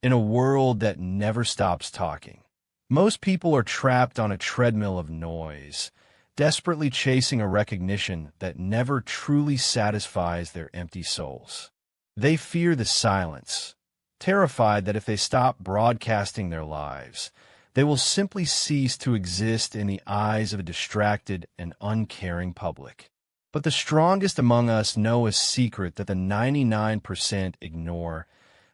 in a world that never stops talking. Most people are trapped on a treadmill of noise, desperately chasing a recognition that never truly satisfies their empty souls. They fear the silence, terrified that if they stop broadcasting their lives, they will simply cease to exist in the eyes of a distracted and uncaring public. But the strongest among us know a secret that the 99% ignore.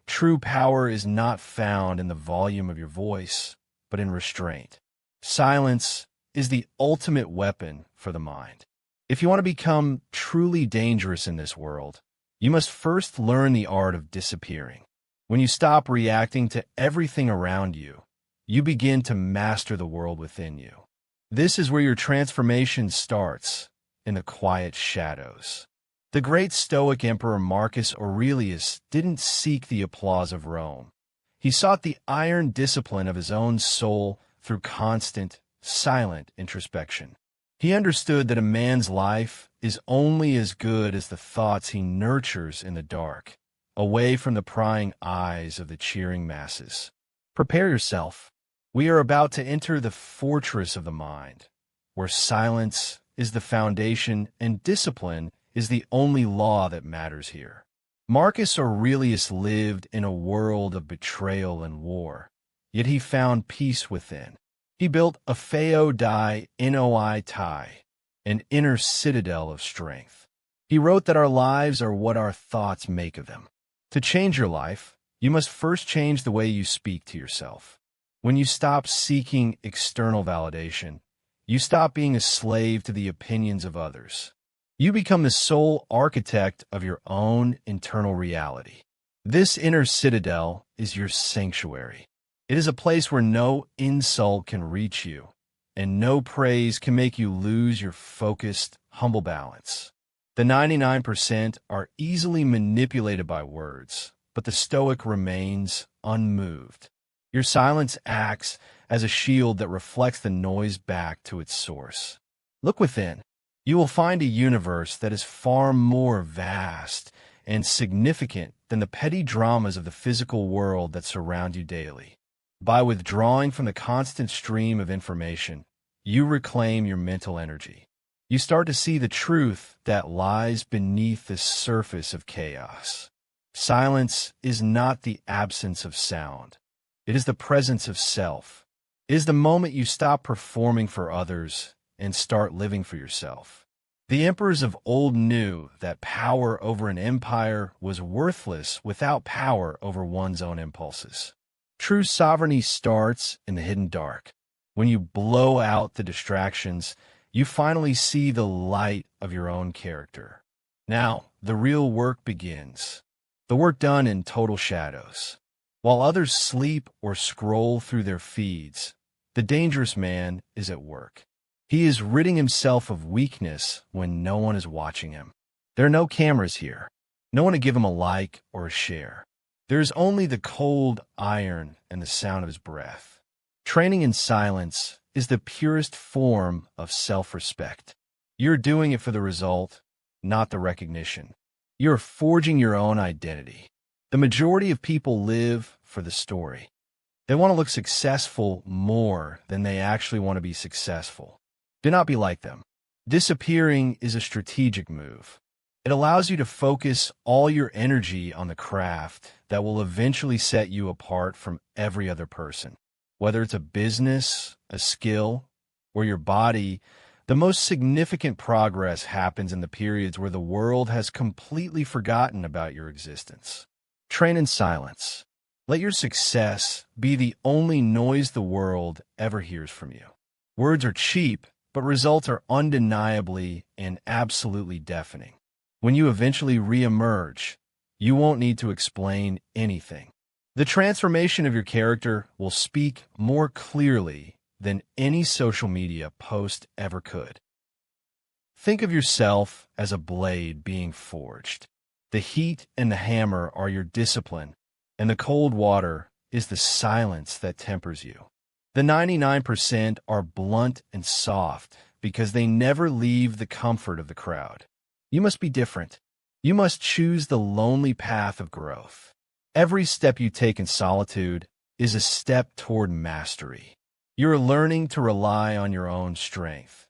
True power is not found in the volume of your voice, but in restraint. Silence is the ultimate weapon for the mind. If you want to become truly dangerous in this world, you must first learn the art of disappearing. When you stop reacting to everything around you, you begin to master the world within you. This is where your transformation starts, in the quiet shadows. The great Stoic emperor Marcus Aurelius didn't seek the applause of Rome. He sought the iron discipline of his own soul through constant, silent introspection. He understood that a man's life is only as good as the thoughts he nurtures in the dark, away from the prying eyes of the cheering masses. Prepare yourself. We are about to enter the fortress of the mind, where silence is the foundation and discipline is the only law that matters here. Marcus Aurelius lived in a world of betrayal and war, yet he found peace within. He built a Pheo Dai Noi Tai, an inner citadel of strength. He wrote that our lives are what our thoughts make of them. To change your life, you must first change the way you speak to yourself. When you stop seeking external validation, you stop being a slave to the opinions of others. You become the sole architect of your own internal reality. This inner citadel is your sanctuary. It is a place where no insult can reach you, and no praise can make you lose your focused, humble balance. The 99% are easily manipulated by words, but the Stoic remains unmoved. Your silence acts as a shield that reflects the noise back to its source. Look within. You will find a universe that is far more vast and significant than the petty dramas of the physical world that surround you daily. By withdrawing from the constant stream of information, you reclaim your mental energy. You start to see the truth that lies beneath the surface of chaos. Silence is not the absence of sound. It is the presence of self. It is the moment you stop performing for others and start living for yourself. The emperors of old knew that power over an empire was worthless without power over one's own impulses. True sovereignty starts in the hidden dark. When you blow out the distractions, you finally see the light of your own character. Now, the real work begins. The work done in total shadows. While others sleep or scroll through their feeds, the dangerous man is at work. He is ridding himself of weakness when no one is watching him. There are no cameras here. No one to give him a like or a share. There is only the cold iron and the sound of his breath. Training in silence is the purest form of self-respect. You're doing it for the result, not the recognition. You're forging your own identity. The majority of people live for the story. They want to look successful more than they actually want to be successful. Do not be like them. Disappearing is a strategic move. It allows you to focus all your energy on the craft that will eventually set you apart from every other person. Whether it's a business, a skill, or your body, the most significant progress happens in the periods where the world has completely forgotten about your existence. Train in silence. Let your success be the only noise the world ever hears from you. Words are cheap, but results are undeniably and absolutely deafening. When you eventually re-emerge, you won't need to explain anything. The transformation of your character will speak more clearly than any social media post ever could. Think of yourself as a blade being forged. The heat and the hammer are your discipline, and the cold water is the silence that tempers you. The 99% are blunt and soft because they never leave the comfort of the crowd. You must be different. You must choose the lonely path of growth. Every step you take in solitude is a step toward mastery. You're learning to rely on your own strength,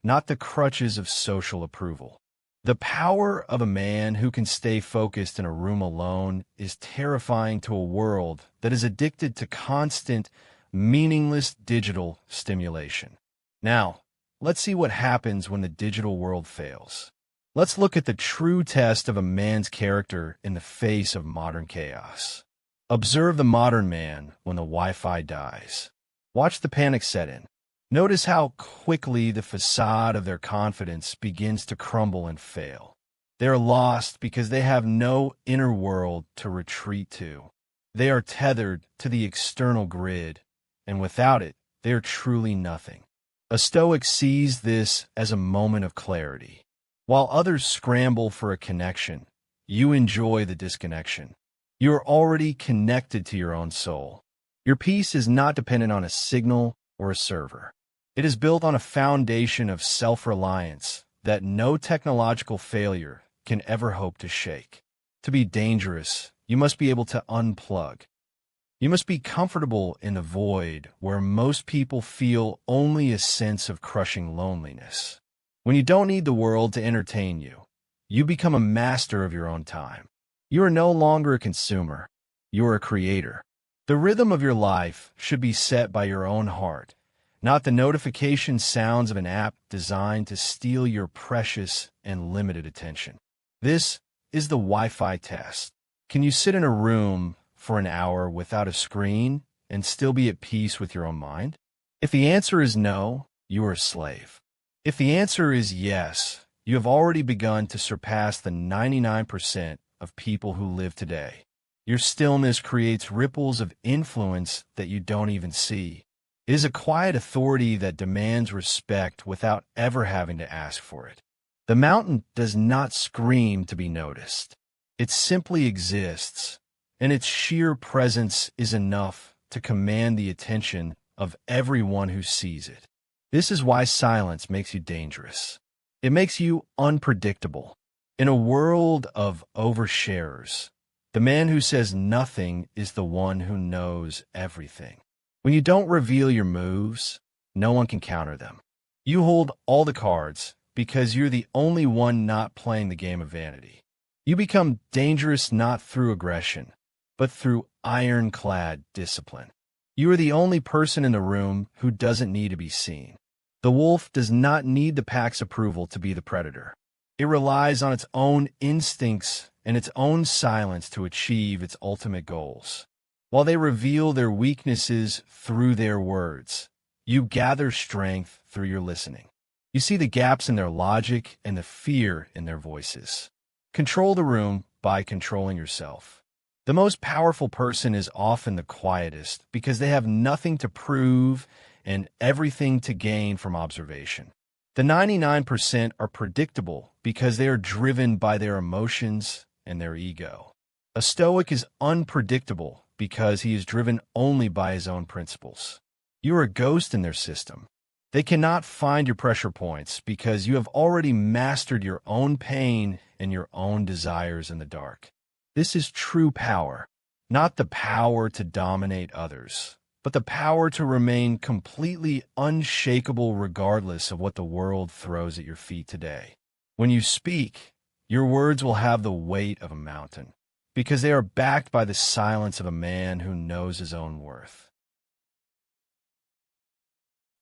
not the crutches of social approval. The power of a man who can stay focused in a room alone is terrifying to a world that is addicted to constant, meaningless digital stimulation. Now, let's see what happens when the digital world fails. Let's look at the true test of a man's character in the face of modern chaos. Observe the modern man when the Wi-Fi dies. Watch the panic set in. Notice how quickly the facade of their confidence begins to crumble and fail. They are lost because they have no inner world to retreat to. They are tethered to the external grid, and without it, they are truly nothing. A Stoic sees this as a moment of clarity. While others scramble for a connection, you enjoy the disconnection. You are already connected to your own soul. Your peace is not dependent on a signal or a server. It is built on a foundation of self-reliance that no technological failure can ever hope to shake. To be dangerous, you must be able to unplug. You must be comfortable in the void where most people feel only a sense of crushing loneliness. When you don't need the world to entertain you, you become a master of your own time. You are no longer a consumer. You are a creator. The rhythm of your life should be set by your own heart, not the notification sounds of an app designed to steal your precious and limited attention. This is the Wi-Fi test. Can you sit in a room for an hour without a screen and still be at peace with your own mind? If the answer is no, you are a slave. If the answer is yes, you have already begun to surpass the 99% of people who live today. Your stillness creates ripples of influence that you don't even see. It is a quiet authority that demands respect without ever having to ask for it. The mountain does not scream to be noticed. It simply exists, and its sheer presence is enough to command the attention of everyone who sees it. This is why silence makes you dangerous. It makes you unpredictable. In a world of oversharers, the man who says nothing is the one who knows everything. When you don't reveal your moves, no one can counter them. You hold all the cards because you're the only one not playing the game of vanity. You become dangerous not through aggression, but through ironclad discipline. You are the only person in the room who doesn't need to be seen. The wolf does not need the pack's approval to be the predator. It relies on its own instincts and its own silence to achieve its ultimate goals. While they reveal their weaknesses through their words, you gather strength through your listening. You see the gaps in their logic and the fear in their voices. Control the room by controlling yourself. The most powerful person is often the quietest because they have nothing to prove and everything to gain from observation. The 99% are predictable because they are driven by their emotions and their ego. A Stoic is unpredictable because he is driven only by his own principles. You are a ghost in their system. They cannot find your pressure points because you have already mastered your own pain and your own desires in the dark. This is true power, not the power to dominate others, but the power to remain completely unshakable regardless of what the world throws at your feet today. When you speak, your words will have the weight of a mountain, because they are backed by the silence of a man who knows his own worth.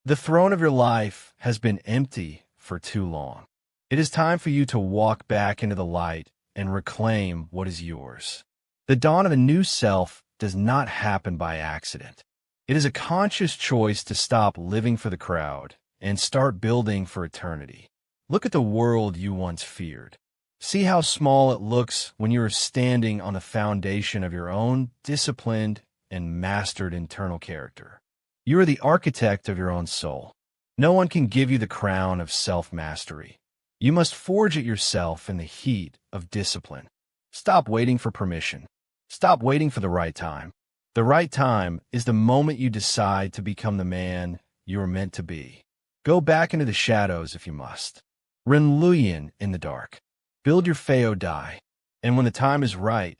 The throne of your life has been empty for too long. It is time for you to walk back into the light and reclaim what is yours. The dawn of a new self does not happen by accident. It is a conscious choice to stop living for the crowd and start building for eternity. Look at the world you once feared. See how small it looks when you are standing on the foundation of your own disciplined and mastered internal character. You are the architect of your own soul. No one can give you the crown of self-mastery. You must forge it yourself in the heat of discipline. Stop waiting for permission. Stop waiting for the right time. The right time is the moment you decide to become the man you are meant to be. Go back into the shadows if you must. Renluyen in the dark. Build your Feo die. And when the time is right,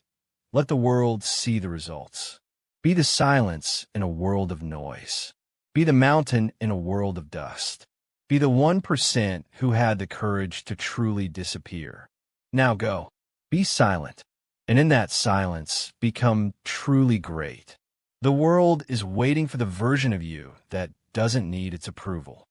Let the world see the results. Be the silence in a world of noise. Be the mountain in a world of dust. Be the 1% who had the courage to truly disappear. Now go. Be silent, and in that silence, become truly great. The world is waiting for the version of you that doesn't need its approval.